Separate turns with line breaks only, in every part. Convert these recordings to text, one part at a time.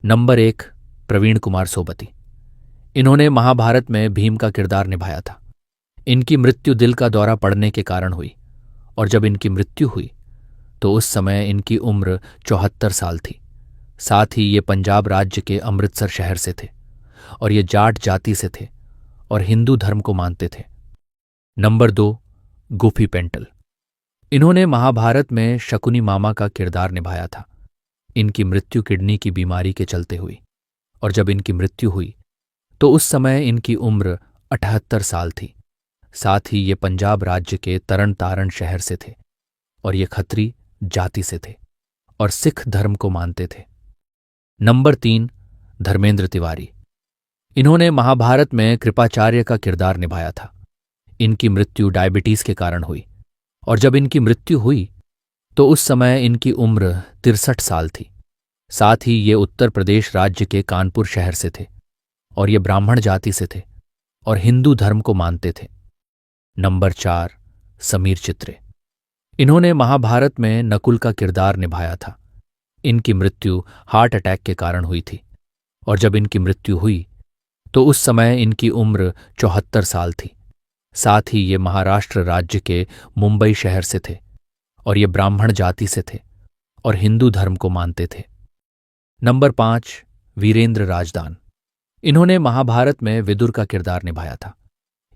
Number 1, Praveen Kumar Sobti. इन्होंने महाभारत में भीम का किरदार निभाया था। इनकी मृत्यु दिल का दौरा पड़ने के कारण हुई और जब इनकी मृत्यु हुई तो उस समय इनकी उम्र 74 साल थी। साथ ही ये पंजाब राज्य के अमृतसर शहर से थे और ये जाट जाति से थे और हिंदू धर्म को मानते थे। नंबर 2, गुफी पेंटल। इन्होंने महाभारत में शकुनी मामा का किरदार निभाया था। इनकी मृत्यु किडनी की बीमारी के चलते हुई और जब इनकी मृत्यु हुई तो उस समय इनकी उम्र 78 साल थी। साथ ही ये पंजाब राज्य के तरन तारण शहर से थे और ये खत्री जाति से थे और सिख धर्म को मानते थे। नंबर 3, धर्मेंद्र तिवारी। इन्होंने महाभारत में कृपाचार्य का किरदार निभाया था। इनकी मृत्यु डायबिटीज के कारण हुई और जब इनकी मृत्यु हुई तो उस समय इनकी उम्र 63 साल थी। साथ ही ये उत्तर प्रदेश राज्य के कानपुर शहर से थे और ये ब्राह्मण जाति से थे और हिंदू धर्म को मानते थे। नंबर 4, समीर चित्रे। इन्होंने महाभारत में नकुल का किरदार निभाया था। इनकी मृत्यु हार्ट अटैक के कारण हुई थी और जब इनकी मृत्यु हुई तो उस समय इनकी उम्र 74 साल थी। साथ ही ये महाराष्ट्र राज्य के मुंबई शहर से थे और ये ब्राह्मण जाति से थे और हिंदू धर्म को मानते थे। नंबर 5, वीरेंद्र राजदान। इन्होंने महाभारत में विदुर का किरदार निभाया था।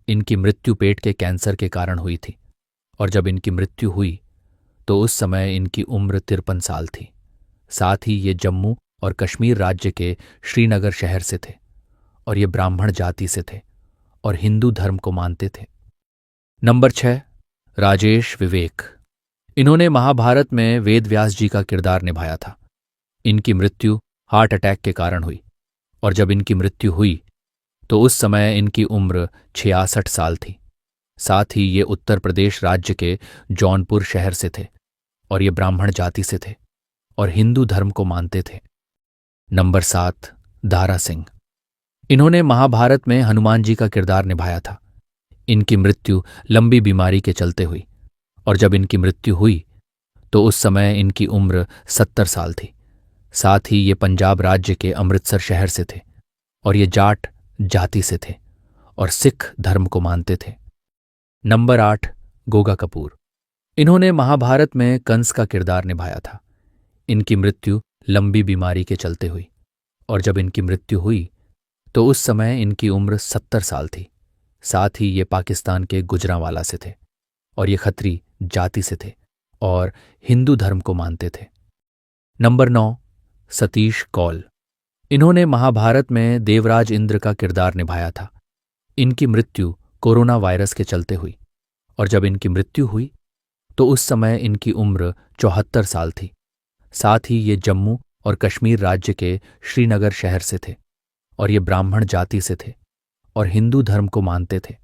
इनकी मृत्यु पेट के कैंसर के कारण हुई थी और जब इनकी मृत्यु हुई तो उस समय इनकी उम्र 53 साल थी। साथ ही ये जम्मू और कश्मीर राज्य के श्रीनगर शहर से थे और ये ब्राह्मण जाति से थे और हिंदू धर्म को मानते थे। नंबर 6, राजेश विवेक। इन्होंने महाभारत में वेदव्यास जी का किरदार निभाया था। इनकी मृत्यु हार्ट अटैक के कारण हुई और जब इनकी मृत्यु हुई तो उस समय इनकी उम्र 66 साल थी। साथ ही ये उत्तर प्रदेश राज्य के जौनपुर शहर से थे और ये ब्राह्मण जाति से थे और हिंदू धर्म को मानते थे। नंबर 7, दारा सिंह। इन्होंने महाभारत में हनुमान जी का किरदार निभाया था। इनकी मृत्यु लंबी बीमारी के चलते हुई और जब इनकी मृत्यु हुई तो उस समय इनकी उम्र 70 साल थी। साथ ही ये पंजाब राज्य के अमृतसर शहर से थे और ये जाट जाति से थे और सिख धर्म को मानते थे। नंबर 8, गोगा कपूर। इन्होंने महाभारत में कंस का किरदार निभाया था। इनकी मृत्यु लंबी बीमारी के चलते हुई और जब इनकी मृत्यु हुई तो उस समय इनकी उम्र 70 साल थी। साथ ही ये पाकिस्तान के गुजरांवाला से थे और ये खत्री जाति से थे और हिंदू धर्म को मानते थे। नंबर 9, सतीश कौल। इन्होंने महाभारत में देवराज इंद्र का किरदार निभाया था। इनकी मृत्यु कोरोना वायरस के चलते हुई और जब इनकी मृत्यु हुई तो उस समय इनकी उम्र 74 साल थी। साथ ही ये जम्मू और कश्मीर राज्य के श्रीनगर शहर से थे और ये ब्राह्मण जाति से थे और हिंदू धर्म को मानते थे।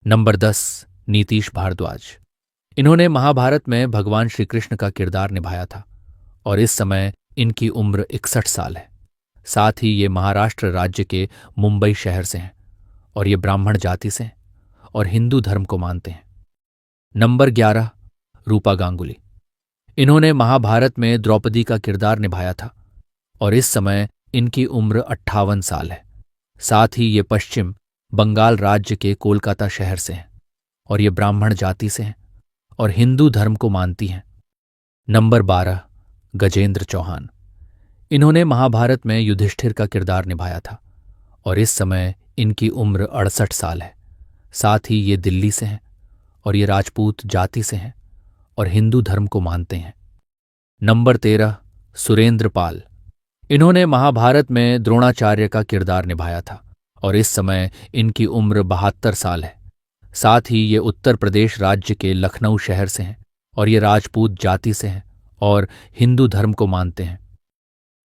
नंबर 10, नीतीश भारद्वाज। इन्होंने महाभारत में भगवान श्री कृष्ण का किरदार निभाया था और इस समय इनकी उम्र 61 साल है। साथ ही ये महाराष्ट्र राज्य के मुंबई शहर से हैं और ये ब्राह्मण जाति से हैं और हिंदू धर्म को मानते हैं। नंबर 11, रूपा गांगुली। इन्होंने महाभारत में द्रौपदी का किरदार निभाया था और इस समय इनकी उम्र 58 साल है। साथ ही ये पश्चिम बंगाल राज्य के कोलकाता शहर से हैं और ये ब्राह्मण जाति से हैं और हिंदू धर्म को मानती हैं। नंबर 12, गजेंद्र चौहान। इन्होंने महाभारत में युधिष्ठिर का किरदार निभाया था और इस समय इनकी उम्र 68 साल है। साथ ही ये दिल्ली से हैं और ये राजपूत जाति से हैं और हिंदू धर्म को मानते हैं। नंबर 13, सुरेंद्र पाल। इन्होंने महाभारत में द्रोणाचार्य का किरदार निभाया था और इस समय इनकी उम्र 72 साल है। साथ ही ये उत्तर प्रदेश राज्य के लखनऊ शहर से हैं और ये राजपूत जाति से हैं और हिंदू धर्म को मानते हैं।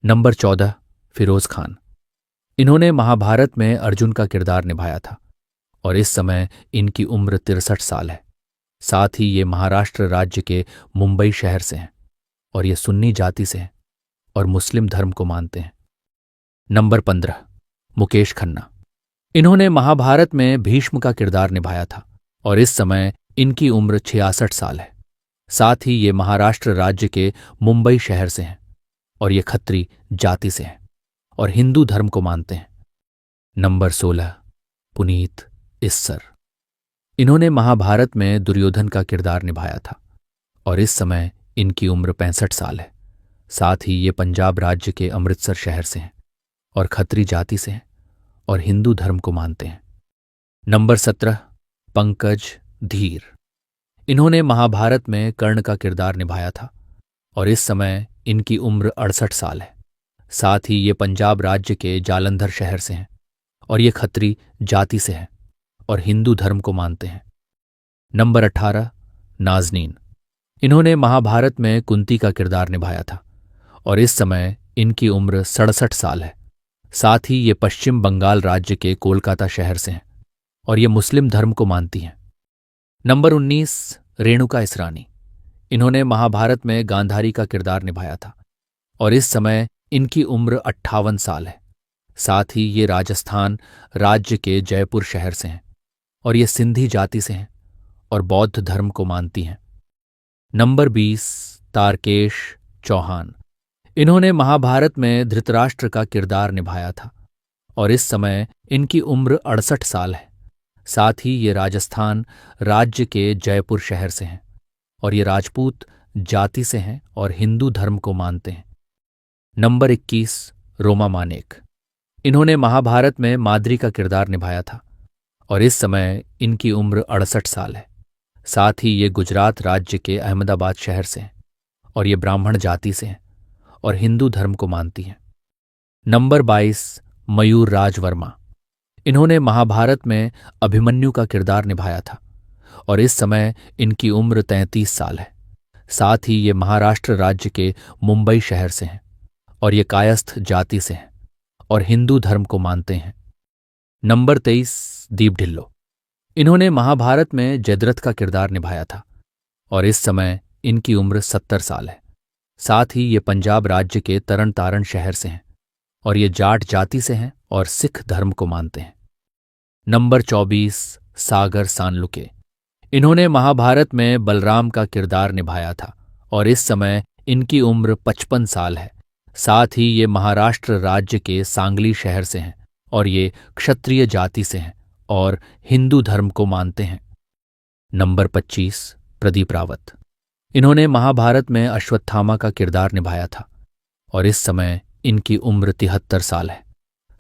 नंबर 14, फिरोज खान। इन्होंने महाभारत में अर्जुन का किरदार निभाया था और इस समय इनकी उम्र 63 साल है। साथ ही ये महाराष्ट्र राज्य के मुंबई शहर से हैं और ये सुन्नी जाति से हैं और मुस्लिम धर्म को मानते हैं। नंबर 15, मुकेश खन्ना। इन्होंने महाभारत में भीष्म का किरदार निभाया था और इस समय इनकी उम्र 66 साल है। साथ ही ये महाराष्ट्र राज्य के मुंबई शहर से हैं और ये खत्री जाति से हैं और हिंदू धर्म को मानते हैं। नंबर 16 पुनीत इस्सर। इन्होंने महाभारत में दुर्योधन का किरदार निभाया था और इस समय इनकी उम्र 65 साल है। साथ ही ये पंजाब राज्य के अमृतसर शहर से हैं और खत्री जाति से हैं और हिंदू धर्म को मानते हैं। नंबर 17 पंकज धीर। इन्होंने महाभारत में कर्ण का किरदार निभाया था और इस समय इनकी उम्र 68 साल है। साथ ही ये पंजाब राज्य के जालंधर शहर से हैं और ये खत्री जाति से हैं और हिंदू धर्म को मानते हैं। नंबर 18 नाज़नीन। इन्होंने महाभारत में कुंती का किरदार निभाया था और इस समय इनकी उम्र 67 साल है। साथ ही ये पश्चिम बंगाल राज्य के कोलकाता शहर से हैं और ये मुस्लिम धर्म को मानती हैं। नंबर 19 रेणुका इसरानी। इन्होंने महाभारत में गांधारी का किरदार निभाया था और इस समय इनकी उम्र 58 साल है। साथ ही ये राजस्थान राज्य के जयपुर शहर से हैं और ये सिंधी जाति से हैं और बौद्ध धर्म को मानती हैं। नंबर 20 तारकेश चौहान। इन्होंने महाभारत में धृतराष्ट्र का किरदार निभाया था और इस समय इनकी उम्र 68 साल है। साथ ही ये राजस्थान राज्य के जयपुर शहर से हैं और ये राजपूत जाति से हैं और हिंदू धर्म को मानते हैं। नंबर 21 रोमा मानेक। इन्होंने महाभारत में माद्री का किरदार निभाया था और इस समय इनकी उम्र 68 साल है। साथ ही ये गुजरात राज्य के अहमदाबाद शहर से हैं और ये ब्राह्मण जाति से हैं और हिंदू धर्म को मानती हैं। नंबर 22 मयूर राज वर्मा। इन्होंने महाभारत में अभिमन्यु का किरदार निभाया था और इस समय इनकी उम्र 33 साल है। साथ ही ये महाराष्ट्र राज्य के मुंबई शहर से हैं और ये कायस्थ जाति से हैं और हिंदू धर्म को मानते हैं। नंबर 23 दीप ढिल्लो। इन्होंने महाभारत में जयद्रथ का किरदार निभाया था और इस समय इनकी उम्र 70 साल है। साथ ही ये पंजाब राज्य के तरन तारण शहर से हैं और ये जाट जाति से हैं और सिख धर्म को मानते हैं। नंबर 24 सागर सानलुके। इन्होंने महाभारत में बलराम का किरदार निभाया था और इस समय इनकी उम्र 55 साल है। साथ ही ये महाराष्ट्र राज्य के सांगली शहर से हैं और ये क्षत्रिय जाति से हैं और हिंदू धर्म को मानते हैं। नंबर 25 प्रदीप रावत। इन्होंने महाभारत में अश्वत्थामा का किरदार निभाया था और इस समय इनकी उम्र 73 साल है।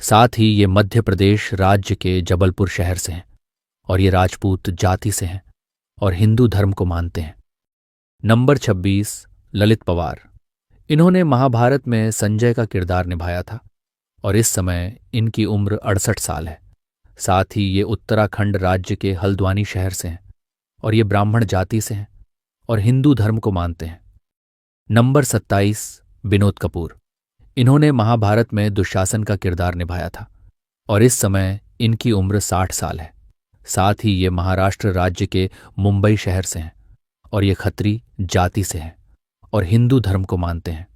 साथ ही ये मध्य प्रदेश राज्य के जबलपुर शहर से हैं और ये राजपूत जाति से हैं और हिंदू धर्म को मानते हैं। नंबर 26 ललित पवार। इन्होंने महाभारत में संजय का किरदार निभाया था और इस समय इनकी उम्र 68 साल है। साथ ही ये उत्तराखंड राज्य के हल्द्वानी शहर से हैं और ये ब्राह्मण जाति से हैं और हिंदू धर्म को मानते हैं। नंबर 27 विनोद कपूर। इन्होंने महाभारत में दुशासन का किरदार निभाया था और इस समय इनकी उम्र 60 साल है। साथ ही ये महाराष्ट्र राज्य के मुंबई शहर से हैं और ये खत्री जाति से हैं और हिंदू धर्म को मानते हैं।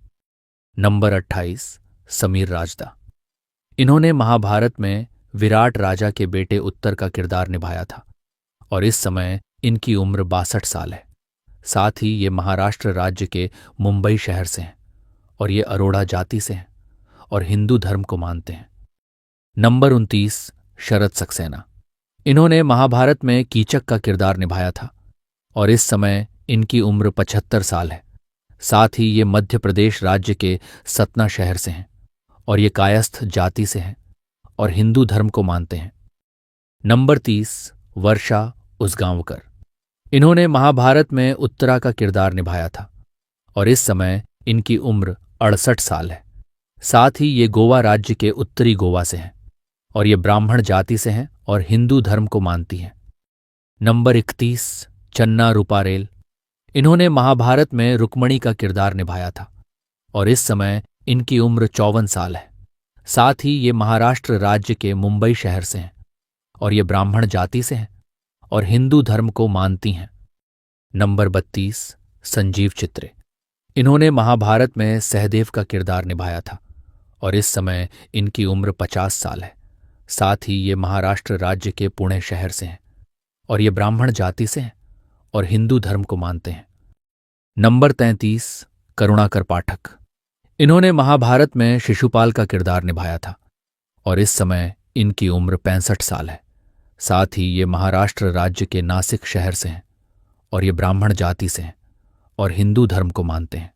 नंबर 28 समीर राजदा। इन्होंने महाभारत में विराट राजा के बेटे उत्तर का किरदार निभाया था और इस समय इनकी उम्र 62 साल है। साथ ही ये महाराष्ट्र राज्य के मुंबई शहर से हैं और ये अरोड़ा जाति से हैं और हिंदू धर्म को मानते हैं। नंबर 29 शरद सक्सेना। इन्होंने महाभारत में कीचक का किरदार निभाया था और इस समय इनकी उम्र 75 साल है। साथ ही ये मध्य प्रदेश राज्य के सतना शहर से हैं और ये कायस्थ जाति से हैं और हिंदू धर्म को मानते हैं। नंबर 30 वर्षा उसगांवकर। इन्होंने महाभारत में उत्तरा का किरदार निभाया था और इस समय इनकी उम्र 68 साल है। साथ ही ये गोवा राज्य के उत्तरी गोवा से हैं और ये ब्राह्मण जाति से हैं और हिंदू धर्म को मानती हैं। नंबर 31 चन्ना रूपारेल। इन्होंने महाभारत में रुक्मणी का किरदार निभाया था और इस समय इनकी उम्र 54 साल है। साथ ही ये महाराष्ट्र राज्य के मुंबई शहर से हैं और ये ब्राह्मण जाति से हैं और हिंदू धर्म को मानती हैं। नंबर 32 संजीव चित्रे। इन्होंने महाभारत में सहदेव का किरदार निभाया था और इस समय इनकी उम्र 50 साल है। साथ ही ये महाराष्ट्र राज्य के पुणे शहर से हैं और ये ब्राह्मण जाति से हैं और हिंदू धर्म को मानते हैं। नंबर 33 करुणाकर पाठक। इन्होंने महाभारत में शिशुपाल का किरदार निभाया था और इस समय इनकी उम्र 65 साल है। साथ ही ये महाराष्ट्र राज्य के नासिक शहर से हैं और ये ब्राह्मण जाति से हैं और हिंदू धर्म को मानते हैं।